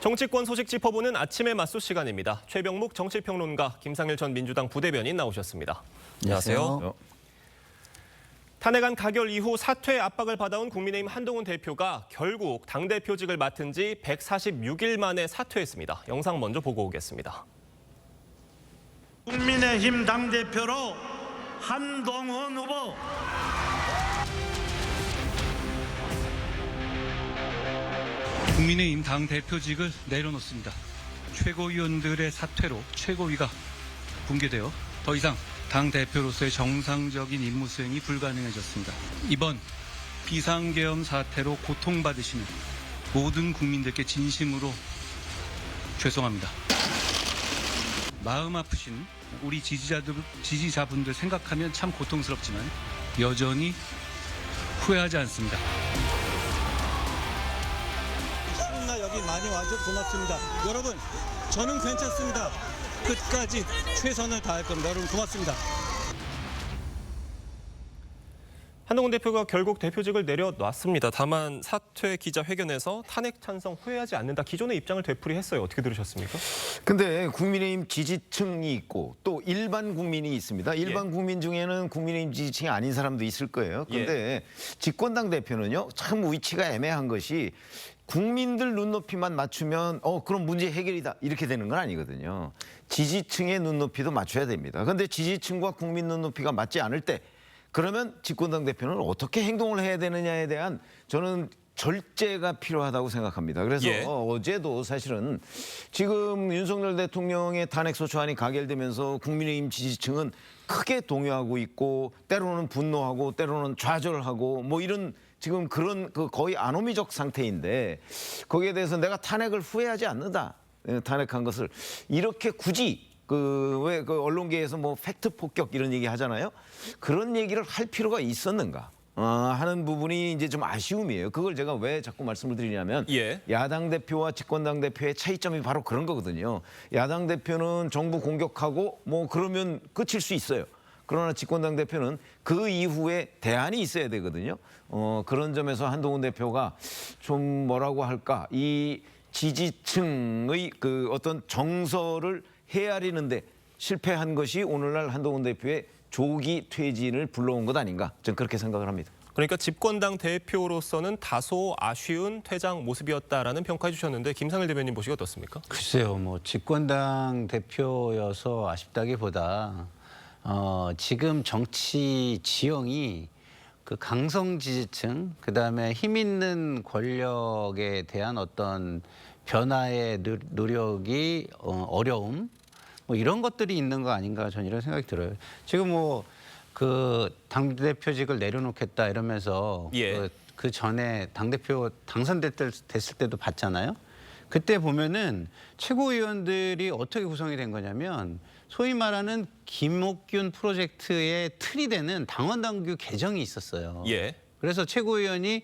정치권 소식 짚어보는 아침의 맞수 시간입니다. 최병묵 정치평론가, 김상일 전 민주당 부대변인 나오셨습니다. 안녕하세요. 탄핵안 가결 이후 사퇴 압박을 받아온 국민의힘 한동훈 대표가 결국 당대표직을 맡은 지 146일 만에 사퇴했습니다. 영상 먼저 보고 오겠습니다. 국민의힘 당대표로 한동훈 후보. 국민의힘 당대표직을 내려놓습니다. 최고위원들의 사퇴로 최고위가 붕괴되어 더 이상 당대표로서의 정상적인 임무 수행이 불가능해졌습니다. 이번 비상계엄 사태로 고통받으시는 모든 국민들께 진심으로 죄송합니다. 마음 아프신 우리 지지자분들 생각하면 참 고통스럽지만 여전히 후회하지 않습니다. 여기 많이 와줘서 고맙습니다. 여러분, 저는 괜찮습니다. 끝까지 최선을 다할 겁니다. 여러분 고맙습니다. 한동훈 대표가 결국 대표직을 내려놨습니다. 다만 사퇴 기자회견에서 탄핵 찬성 후회하지 않는다. 기존의 입장을 되풀이했어요. 어떻게 들으셨습니까? 근데 국민의힘 지지층이 있고 또 일반 국민이 있습니다. 일반 국민 중에는 국민의힘 지지층이 아닌 사람도 있을 거예요. 근데 집권당 대표는요, 참 위치가 애매한 것이 국민들 눈높이만 맞추면 그럼 문제 해결이다 이렇게 되는 건 아니거든요. 지지층의 눈높이도 맞춰야 됩니다. 그런데 지지층과 국민 눈높이가 맞지 않을 때 그러면 집권당 대표는 어떻게 행동을 해야 되느냐에 대한 저는 절제가 필요하다고 생각합니다. 그래서 어제도 사실은 지금 윤석열 대통령의 탄핵소추안이 가결되면서 국민의힘 지지층은 크게 동요하고 있고 때로는 분노하고 때로는 좌절하고 뭐 이런 지금 그런 거의 아노미적 상태인데 거기에 대해서 내가 탄핵을 후회하지 않는다. 탄핵한 것을 이렇게 굳이 왜 언론계에서 뭐 팩트 폭격 이런 얘기 하잖아요. 그런 얘기를 할 필요가 있었는가 하는 부분이 이제 좀 아쉬움이에요. 그걸 제가 왜 자꾸 말씀을 드리냐면 야당 대표와 집권당 대표의 차이점이 바로 그런 거거든요. 야당 대표는 정부 공격하고 뭐 그러면 끝일 수 있어요. 그러나 집권당 대표는 그 이후에 대안이 있어야 되거든요. 그런 점에서 한동훈 대표가 좀 뭐라고 할까, 이 지지층의 어떤 정서를 헤아리는데 실패한 것이 오늘날 한동훈 대표의 조기 퇴진을 불러온 것 아닌가, 저는 그렇게 생각을 합니다. 그러니까 집권당 대표로서는 다소 아쉬운 퇴장 모습이었다라는 평가해 주셨는데 김상일 대변인 보시기 어떻습니까? 글쎄요, 뭐 집권당 대표여서 아쉽다기보다 지금 정치 지형이 그 강성 지지층, 그다음에 힘 있는 권력에 대한 어떤 변화의 노력이 어려움, 뭐 이런 것들이 있는 거 아닌가, 저는 이런 생각이 들어요. 지금 뭐 그 당대표직을 내려놓겠다 이러면서 그 전에 당대표 당선됐을 때도 봤잖아요. 그때 보면은 최고위원들이 어떻게 구성이 된 거냐면 소위 말하는 김옥균 프로젝트의 틀이 되는 당원당규 개정이 있었어요. 그래서 최고위원이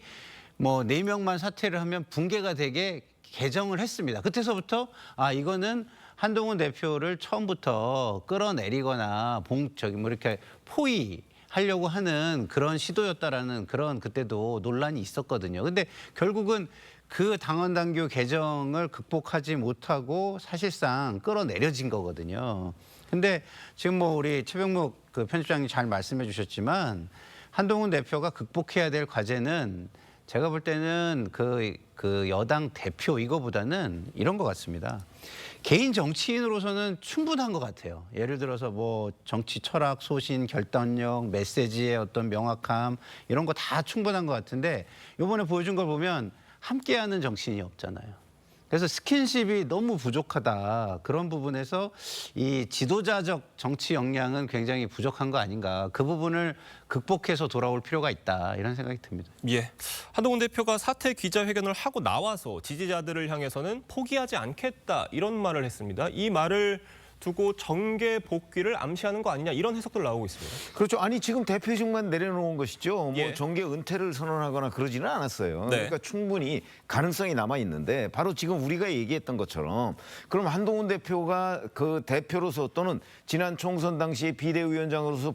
뭐 4명만 사퇴를 하면 붕괴가 되게 개정을 했습니다. 그때서부터 이거는 한동훈 대표를 처음부터 끌어내리거나 뭐 이렇게 포위하려고 하는 그런 시도였다라는 그런 그때도 논란이 있었거든요. 근데 결국은 그 당원당규 개정을 극복하지 못하고 사실상 끌어내려진 거거든요. 근데 지금 뭐 우리 최병묵 편집장님 잘 말씀해 주셨지만 한동훈 대표가 극복해야 될 과제는 제가 볼 때는 그 여당 대표 이거보다는 이런 것 같습니다. 개인 정치인으로서는 충분한 것 같아요. 예를 들어서 뭐 정치 철학, 소신, 결단력, 메시지의 어떤 명확함 이런 거 다 충분한 것 같은데 이번에 보여준 걸 보면 함께하는 정신이 없잖아요. 그래서 스킨십이 너무 부족하다. 그런 부분에서 이 지도자적 정치 역량은 굉장히 부족한 거 아닌가. 그 부분을 극복해서 돌아올 필요가 있다. 이런 생각이 듭니다. 한동훈 대표가 사퇴 기자회견을 하고 나와서 지지자들을 향해서는 포기하지 않겠다 이런 말을 했습니다. 이 말을 두고 정계 복귀를 암시하는 거 아니냐 이런 해석들 나오고 있습니다. 그렇죠. 아니 지금 대표직만 내려놓은 것이죠. 뭐 정계 은퇴를 선언하거나 그러지는 않았어요. 그러니까 충분히 가능성이 남아 있는데 바로 지금 우리가 얘기했던 것처럼 그럼 한동훈 대표가 그 대표로서 또는 지난 총선 당시에 비대위원장으로서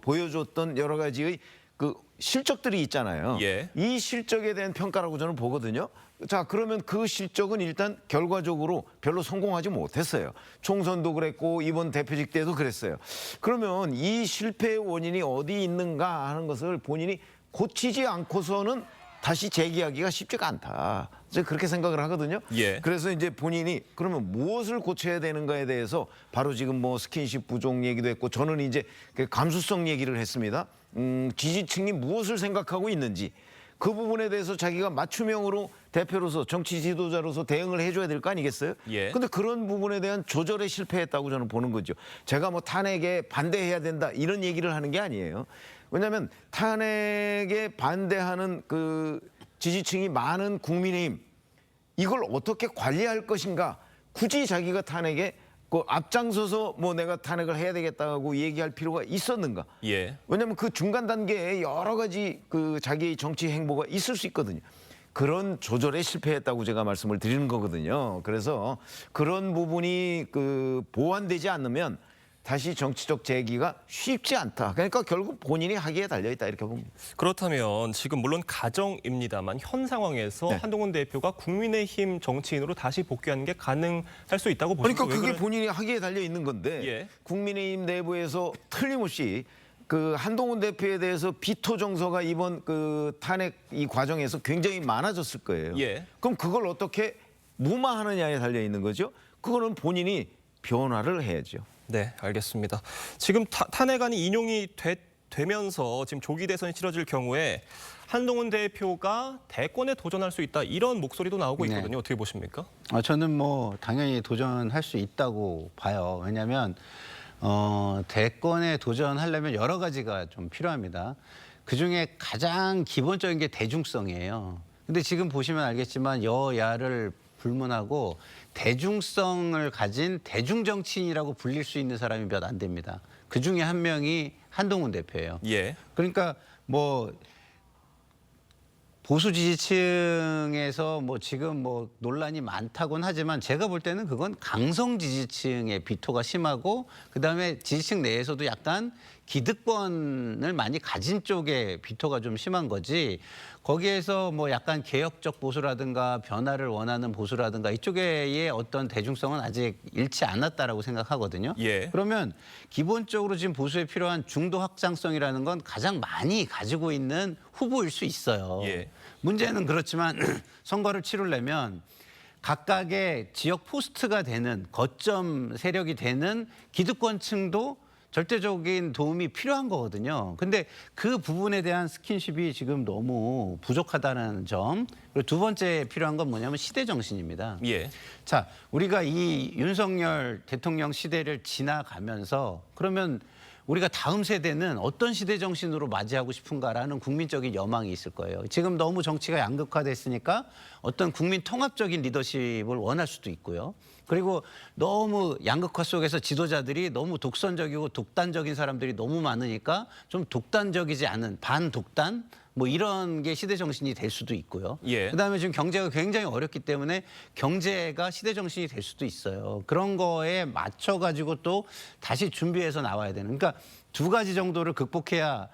보여줬던 여러 가지의 그 실적들이 있잖아요. 이 실적에 대한 평가라고 저는 보거든요. 자, 그러면 그 실적은 일단 결과적으로 별로 성공하지 못했어요. 총선도 그랬고 이번 대표직 때도 그랬어요. 그러면 이 실패의 원인이 어디 있는가 하는 것을 본인이 고치지 않고서는 다시 재기하기가 쉽지가 않다. 이제 그렇게 생각을 하거든요. 예. 그래서 이제 본인이 그러면 무엇을 고쳐야 되는가에 대해서 바로 지금 뭐 스킨십 부족 얘기도 했고 저는 이제 그 감수성 얘기를 했습니다. 지지층이 무엇을 생각하고 있는지 그 부분에 대해서 자기가 맞춤형으로 대표로서 정치 지도자로서 대응을 해줘야 될 거 아니겠어요? 예. 근데 그런 부분에 대한 조절에 실패했다고 저는 보는 거죠. 제가 뭐 탄핵에 반대해야 된다 이런 얘기를 하는 게 아니에요. 왜냐하면 탄핵에 반대하는 그 지지층이 많은 국민의힘 이걸 어떻게 관리할 것인가 굳이 자기가 탄핵에 그 앞장서서 뭐 내가 탄핵을 해야 되겠다고 얘기할 필요가 있었는가? 예. 왜냐하면 그 중간 단계에 여러 가지 그 자기의 정치 행보가 있을 수 있거든요. 그런 조절에 실패했다고 제가 말씀을 드리는 거거든요. 그래서 그런 부분이 그 보완되지 않으면 다시 정치적 재기가 쉽지 않다. 그러니까 결국 본인이 하기에 달려있다 이렇게 봅니다. 그렇다면 지금 물론 가정입니다만 현 상황에서 네. 한동훈 대표가 국민의힘 정치인으로 다시 복귀하는 게 가능할 수 있다고 보십니까? 그러니까 그게 본인이 하기에 달려있는 건데 예. 국민의힘 내부에서 틀림없이 그 한동훈 대표에 대해서 비토 정서가 이번 그 탄핵 이 과정에서 굉장히 많아졌을 거예요. 예. 그럼 그걸 어떻게 무마하느냐에 달려있는 거죠. 그거는 본인이 변화를 해야죠. 네, 알겠습니다. 지금 탄핵안이 인용이 되면서 지금 조기 대선이 치러질 경우에 한동훈 대표가 대권에 도전할 수 있다 이런 목소리도 나오고 네. 있거든요. 어떻게 보십니까? 저는 뭐 당연히 도전할 수 있다고 봐요. 왜냐하면 대권에 도전하려면 여러 가지가 좀 필요합니다. 그중에 가장 기본적인 게 대중성이에요. 근데 지금 보시면 알겠지만 여야를 불문하고 대중성을 가진 대중정치인이라고 불릴 수 있는 사람이 몇 안 됩니다. 그중에 한 명이 한동훈 대표예요. 예. 그러니까 뭐 보수 지지층에서 뭐 지금 뭐 논란이 많다곤 하지만 제가 볼 때는 그건 강성 지지층의 비토가 심하고 그다음에 지지층 내에서도 약간 기득권을 많이 가진 쪽의 비토가 좀 심한 거지 거기에서 뭐 약간 개혁적 보수라든가 변화를 원하는 보수라든가 이쪽의 어떤 대중성은 아직 잃지 않았다라고 생각하거든요. 예. 그러면 기본적으로 지금 보수에 필요한 중도 확장성이라는 건 가장 많이 가지고 있는 후보일 수 있어요. 예. 문제는 그렇지만 선거를 치르려면 각각의 지역 포스트가 되는 거점 세력이 되는 기득권층도 절대적인 도움이 필요한 거거든요. 근데 그 부분에 대한 스킨십이 지금 너무 부족하다는 점. 그리고 두 번째 필요한 건 뭐냐면 시대 정신입니다. 예. 자, 우리가 이 윤석열 대통령 시대를 지나가면서 그러면 우리가 다음 세대는 어떤 시대 정신으로 맞이하고 싶은가라는 국민적인 여망이 있을 거예요. 지금 너무 정치가 양극화됐으니까 어떤 국민 통합적인 리더십을 원할 수도 있고요. 그리고 너무 양극화 속에서 지도자들이 너무 독선적이고 독단적인 사람들이 너무 많으니까 좀 독단적이지 않은 반독단 뭐 이런 게 시대 정신이 될 수도 있고요. 예. 그다음에 지금 경제가 굉장히 어렵기 때문에 경제가 시대 정신이 될 수도 있어요. 그런 거에 맞춰 가지고 또 다시 준비해서 나와야 되는. 그러니까 두 가지 정도를 극복해야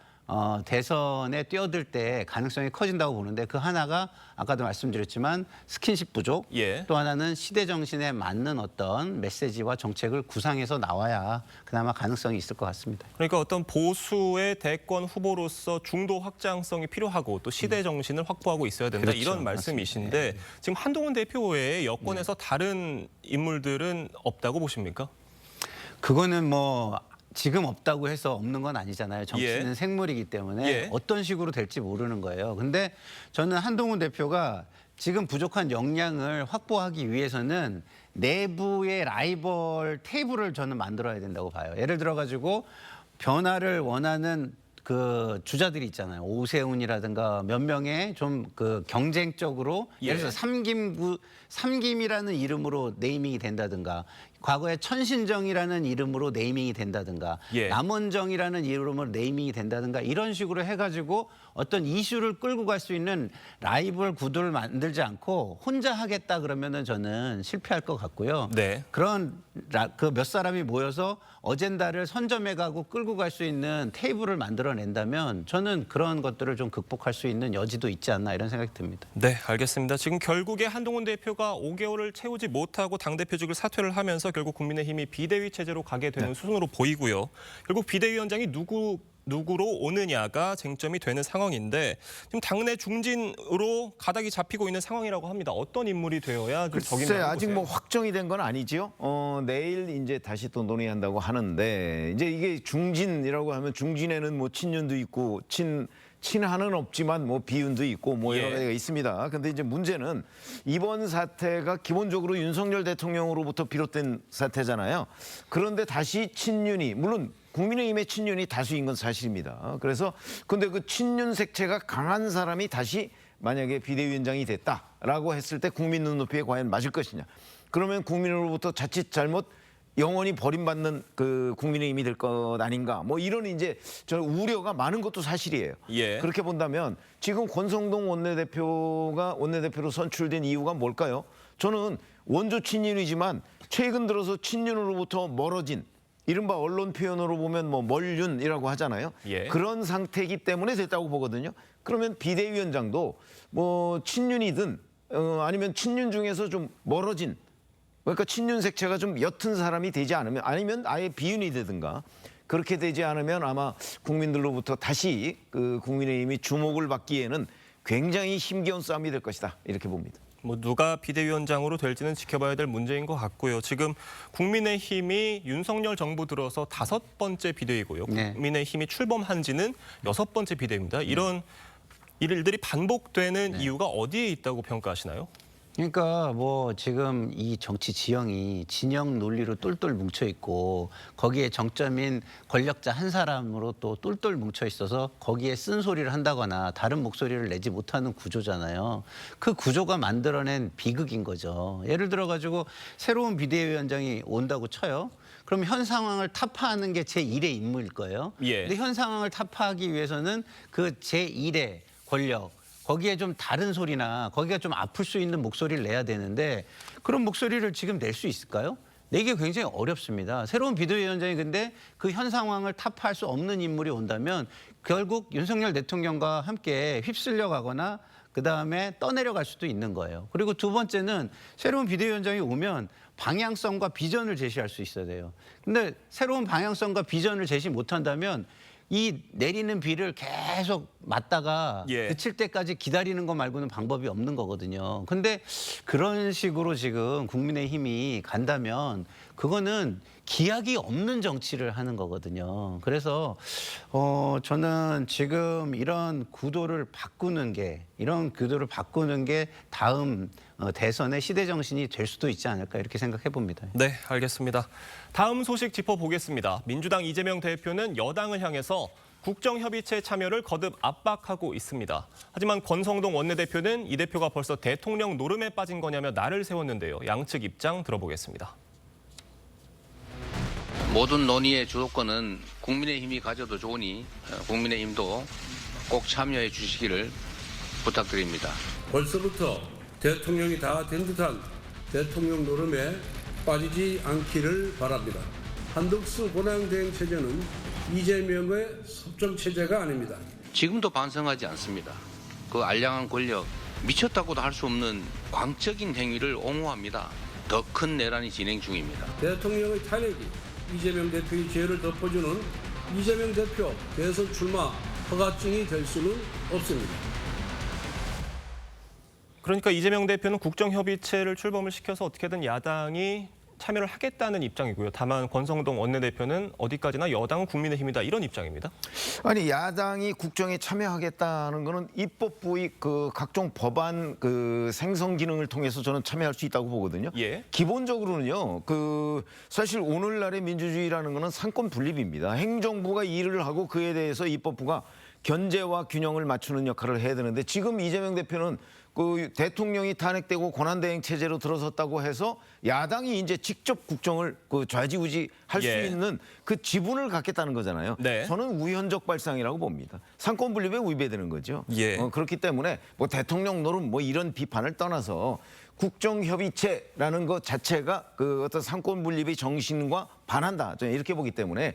대선에 뛰어들 때 가능성이 커진다고 보는데 그 하나가 아까도 말씀드렸지만 스킨십 부족, 예. 또 하나는 시대 정신에 맞는 어떤 메시지와 정책을 구상해서 나와야 그나마 가능성이 있을 것 같습니다. 그러니까 어떤 보수의 대권 후보로서 중도 확장성이 필요하고 또 시대 정신을 확보하고 있어야 된다 그렇죠. 이런 말씀이신데 지금 한동훈 대표 외에 여권에서 다른 인물들은 없다고 보십니까? 그거는 뭐 지금 없다고 해서 없는 건 아니잖아요. 정치는 예. 생물이기 때문에 예. 어떤 식으로 될지 모르는 거예요. 근데 저는 한동훈 대표가 지금 부족한 역량을 확보하기 위해서는 내부의 라이벌 테이블을 저는 만들어야 된다고 봐요. 예를 들어 가지고 변화를 원하는 그 주자들이 있잖아요. 오세훈이라든가 몇 명의 좀 그 경쟁적으로 예. 예를 들어 삼김이라는 이름으로 네이밍이 된다든가 과거에 천신정이라는 이름으로 네이밍이 된다든가 예. 남원정이라는 이름으로 네이밍이 된다든가 이런 식으로 해가지고 어떤 이슈를 끌고 갈 수 있는 라이벌 구도를 만들지 않고 혼자 하겠다 그러면은 저는 실패할 것 같고요. 네. 그런 그 몇 사람이 모여서 어젠다를 선점해가고 끌고 갈 수 있는 테이블을 만들어내 만들어낸다면 저는 그런 것들을 좀 극복할 수 있는 여지도 있지 않나 이런 생각이 듭니다. 네, 알겠습니다. 지금 결국에 한동훈 대표가 5개월을 채우지 못하고 당대표직을 사퇴를 하면서 결국 국민의힘이 비대위 체제로 가게 되는 수순으로 보이고요. 결국 비대위원장이 누구로 오느냐가 쟁점이 되는 상황인데 지금 당내 중진으로 가닥이 잡히고 있는 상황이라고 합니다. 어떤 인물이 되어야 좀 적임을 글쎄 하는 아직 뭐 확정이 된 건 아니지요. 내일 이제 다시 또 논의한다고 하는데 이제 이게 중진이라고 하면 중진에는 뭐 친윤도 있고 친한은 없지만 뭐 비윤도 있고 뭐 여러 예. 가지가 있습니다. 근데 이제 문제는 이번 사태가 기본적으로 윤석열 대통령으로부터 비롯된 사태잖아요. 그런데 다시 친윤이 물론 국민의힘의 친윤이 다수인 건 사실입니다. 그래서 근데 그 친윤 색채가 강한 사람이 다시 만약에 비대위원장이 됐다라고 했을 때 국민 눈높이에 과연 맞을 것이냐. 그러면 국민으로부터 자칫 잘못 영원히 버림받는 그 국민의힘이 될 것 아닌가. 뭐 이런 이제 저는 우려가 많은 것도 사실이에요. 예. 그렇게 본다면 지금 권성동 원내대표로 선출된 이유가 뭘까요? 저는 원조 친윤이지만 최근 들어서 친윤으로부터 멀어진 이른바 언론 표현으로 보면 뭐 멀윤이라고 하잖아요. 예. 그런 상태이기 때문에 됐다고 보거든요. 그러면 비대위원장도 뭐 친윤이든 아니면 친윤 중에서 좀 멀어진 그러니까 친윤 색채가 좀 옅은 사람이 되지 않으면 아니면 아예 비윤이 되든가 그렇게 되지 않으면 아마 국민들로부터 다시 그 국민의힘이 주목을 받기에는 굉장히 힘겨운 싸움이 될 것이다 이렇게 봅니다. 뭐 누가 비대위원장으로 될지는 지켜봐야 될 문제인 것 같고요. 지금 국민의힘이 윤석열 정부 들어서 5번째 비대위고요. 네. 국민의힘이 출범한 지는 6번째 비대위입니다. 이런 일들이 반복되는 이유가 어디에 있다고 평가하시나요? 그러니까 뭐 지금 이 정치 지형이 진영 논리로 똘똘 뭉쳐 있고 거기에 정점인 권력자 한 사람으로 또 똘똘 뭉쳐 있어서 거기에 쓴소리를 한다거나 다른 목소리를 내지 못하는 구조잖아요. 그 구조가 만들어낸 비극인 거죠. 예를 들어 가지고 새로운 비대위원장이 온다고 쳐요. 그럼 현 상황을 타파하는 게 제1의 임무일 거예요. 예. 근데 현 상황을 타파하기 위해서는 그 제1의 권력 거기에 좀 다른 소리나 거기가 좀 아플 수 있는 목소리를 내야 되는데 그런 목소리를 지금 낼 수 있을까요? 내기 굉장히 어렵습니다. 새로운 비대위원장이 근데 그 현 상황을 타파할 수 없는 인물이 온다면 결국 윤석열 대통령과 함께 휩쓸려 가거나 그다음에 떠내려갈 수도 있는 거예요. 그리고 두 번째는 새로운 비대위원장이 오면 방향성과 비전을 제시할 수 있어야 돼요. 근데 새로운 방향성과 비전을 제시 못한다면 이 내리는 비를 계속 맞다가 예. 그칠 때까지 기다리는 거 말고는 방법이 없는 거거든요. 근데 그런 식으로 지금 국민의힘이 간다면 그거는 기약이 없는 정치를 하는 거거든요. 그래서 저는 지금 이런 구도를 바꾸는 게 다음 대선의 시대 정신이 될 수도 있지 않을까 이렇게 생각해 봅니다. 네, 알겠습니다. 다음 소식 짚어보겠습니다. 민주당 이재명 대표는 여당을 향해서 국정협의체 참여를 거듭 압박하고 있습니다. 하지만 권성동 원내대표는 이 대표가 벌써 대통령 노름에 빠진 거냐며 날을 세웠는데요. 양측 입장 들어보겠습니다. 모든 논의의 주도권은 국민의힘이 가져도 좋으니 국민의힘도 꼭 참여해 주시기를 부탁드립니다. 벌써부터 대통령이 다 된 듯한 대통령 노름에 빠지지 않기를 바랍니다. 한덕수 권한대행 체제는 이재명의 섭정 체제가 아닙니다. 지금도 반성하지 않습니다. 그 알량한 권력, 미쳤다고도 할 수 없는 광적인 행위를 옹호합니다. 더 큰 내란이 진행 중입니다. 대통령의 탄핵이 이재명 대표의 죄를 덮어주는 이재명 대표 대선 출마 허가증이 될 수는 없습니다. 그러니까 이재명 대표는 국정협의체를 출범을 시켜서 어떻게든 야당이 참여를 하겠다는 입장이고요. 다만 권성동 원내대표는 어디까지나 여당은 국민의힘이다 이런 입장입니다. 아니 야당이 국정에 참여하겠다는 거는 입법부의 그 각종 법안 그 생성 기능을 통해서 저는 참여할 수 있다고 보거든요. 예. 기본적으로는요. 그 사실 오늘날의 민주주의라는 거는 상권 분립입니다. 행정부가 일을 하고 그에 대해서 입법부가 견제와 균형을 맞추는 역할을 해야 되는데 지금 이재명 대표는 그 대통령이 탄핵되고 권한대행 체제로 들어섰다고 해서 야당이 이제 직접 국정을 그 좌지우지할 수 예. 있는 그 지분을 갖겠다는 거잖아요. 네. 저는 우연적 발상이라고 봅니다. 상권 분립에 위배되는 거죠. 예. 그렇기 때문에 뭐 대통령 노름 뭐 이런 비판을 떠나서 국정협의체라는 것 자체가 그 어떤 상권 분립의 정신과 반한다. 저는 이렇게 보기 때문에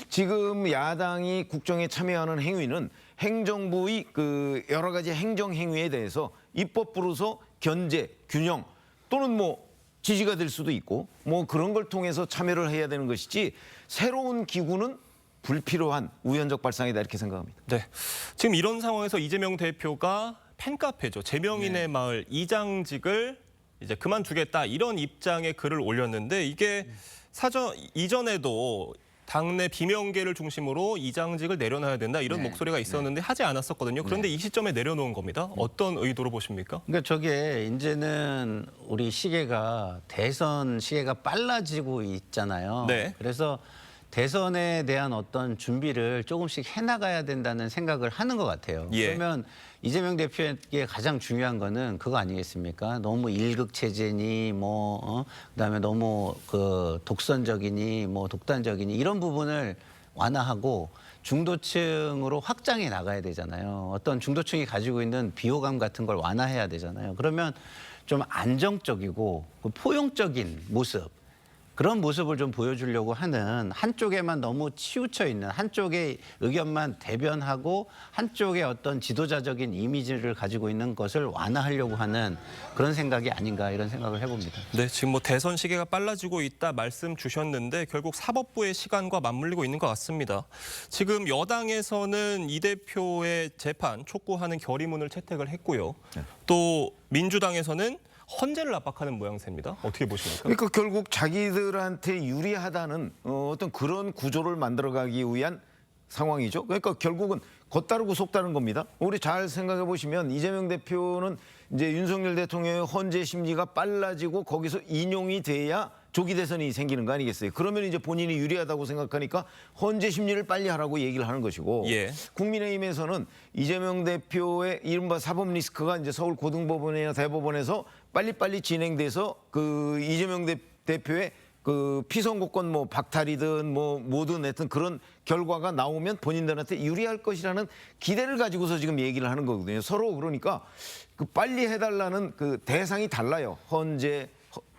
지금 야당이 국정에 참여하는 행위는 행정부의 그 여러 가지 행정 행위에 대해서 입법부로서 견제, 균형 또는 뭐 지지가 될 수도 있고 뭐 그런 걸 통해서 참여를 해야 되는 것이지 새로운 기구는 불필요한 우연적 발상이다 이렇게 생각합니다. 네. 지금 이런 상황에서 이재명 대표가 팬카페죠. 제명인의 마을 이장직을 이제 그만두겠다 이런 입장의 글을 올렸는데 이게 이전에도 당내 비명계를 중심으로 이장직을 내려놔야 된다 이런 목소리가 있었는데 하지 않았었거든요. 그런데 이 시점에 내려놓은 겁니다. 어떤 의도로 보십니까? 그러니까 저게 이제는 우리 시계가 대선 시계가 빨라지고 있잖아요. 네. 그래서 대선에 대한 어떤 준비를 조금씩 해나가야 된다는 생각을 하는 것 같아요. 예. 그러면 이재명 대표에게 가장 중요한 거는 그거 아니겠습니까? 너무 일극체제니 그다음에 너무 그 독선적이니 뭐 독단적이니 이런 부분을 완화하고 중도층으로 확장해 나가야 되잖아요. 어떤 중도층이 가지고 있는 비호감 같은 걸 완화해야 되잖아요. 그러면 좀 안정적이고 포용적인 모습 그런 모습을 좀 보여주려고 하는 한쪽에만 너무 치우쳐 있는 한쪽의 의견만 대변하고 한쪽의 어떤 지도자적인 이미지를 가지고 있는 것을 완화하려고 하는 그런 생각이 아닌가 이런 생각을 해봅니다. 네, 지금 뭐 대선 시계가 빨라지고 있다 말씀 주셨는데 결국 사법부의 시간과 맞물리고 있는 것 같습니다. 지금 여당에서는 이 대표의 재판 촉구하는 결의문을 채택을 했고요. 또 민주당에서는 헌재를 압박하는 모양새입니다. 어떻게 보십니까? 그러니까 결국 자기들한테 유리하다는 어떤 그런 구조를 만들어가기 위한 상황이죠. 그러니까 결국은 겉다르고 속다른 겁니다. 우리 잘 생각해 보시면 이재명 대표는 이제 윤석열 대통령의 헌재 심리가 빨라지고 거기서 인용이 돼야 조기 대선이 생기는 거 아니겠어요? 그러면 이제 본인이 유리하다고 생각하니까 헌재 심리를 빨리 하라고 얘기를 하는 것이고 예. 국민의힘에서는 이재명 대표의 이른바 사법 리스크가 이제 서울 고등법원이나 대법원에서 빨리빨리 진행돼서 그 이재명 대표의 그 피선거권 뭐 박탈이든 뭐 뭐든 하여튼 그런 결과가 나오면 본인들한테 유리할 것이라는 기대를 가지고서 지금 얘기를 하는 거거든요. 서로 그러니까 그 빨리 해달라는 그 대상이 달라요. 헌재,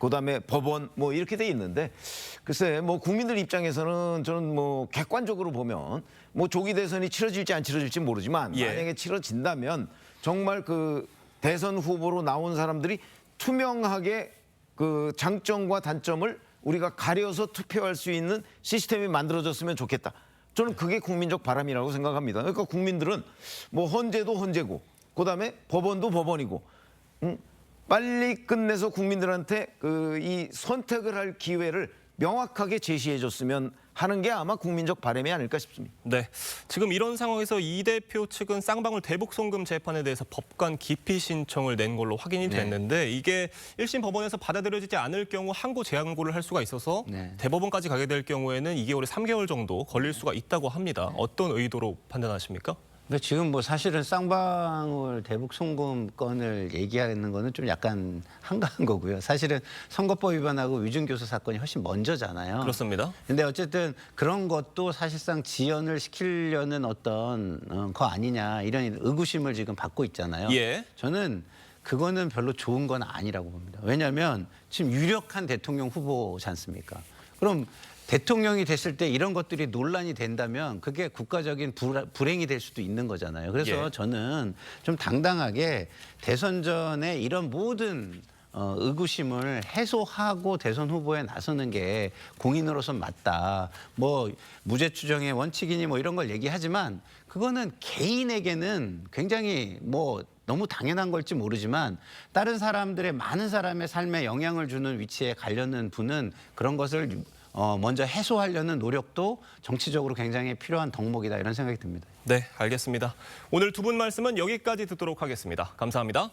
그다음에 법원 뭐 이렇게 돼 있는데 글쎄 뭐 국민들 입장에서는 저는 뭐 객관적으로 보면 뭐 조기 대선이 치러질지 안 치러질지 모르지만 예. 만약에 치러진다면 정말 그 대선 후보로 나온 사람들이 투명하게 그 장점과 단점을 우리가 가려서 투표할 수 있는 시스템이 만들어졌으면 좋겠다. 저는 그게 국민적 바람이라고 생각합니다. 그러니까 국민들은 뭐 헌재도 헌재고 그다음에 법원도 법원이고 빨리 끝내서 국민들한테 그 이 선택을 할 기회를 명확하게 제시해줬으면 하는 게 아마 국민적 바람이 아닐까 싶습니다. 네, 지금 이런 상황에서 이 대표 측은 쌍방울 대북 송금 재판에 대해서 법관 기피 신청을 낸 걸로 확인이 됐는데 이게 1심 법원에서 받아들여지지 않을 경우 항고 재항고를 할 수가 있어서 대법원까지 가게 될 경우에는 2개월에 3개월 정도 걸릴 수가 있다고 합니다. 어떤 의도로 판단하십니까? 근데 지금 뭐 사실은 쌍방울 대북 송금 건을 얘기하는 거는 좀 약간 한가한 거고요. 사실은 선거법 위반하고 위증교수 사건이 훨씬 먼저잖아요. 그렇습니다. 근데 어쨌든 그런 것도 사실상 지연을 시키려는 어떤 거 아니냐 이런 의구심을 지금 받고 있잖아요. 예. 저는 그거는 별로 좋은 건 아니라고 봅니다. 왜냐하면 지금 유력한 대통령 후보지 않습니까? 그럼 대통령이 됐을 때 이런 것들이 논란이 된다면 그게 국가적인 불행이 될 수도 있는 거잖아요. 그래서 예. 저는 좀 당당하게 대선 전에 이런 모든 의구심을 해소하고 대선 후보에 나서는 게 공인으로서 맞다. 뭐 무죄 추정의 원칙이니 뭐 이런 걸 얘기하지만 그거는 개인에게는 굉장히 뭐 너무 당연한 걸지 모르지만 다른 사람들의 많은 사람의 삶에 영향을 주는 위치에 가려는 분은 그런 것을 먼저 해소하려는 노력도 정치적으로 굉장히 필요한 덕목이다 이런 생각이 듭니다. 네, 알겠습니다. 오늘 두 분 말씀은 여기까지 듣도록 하겠습니다. 감사합니다.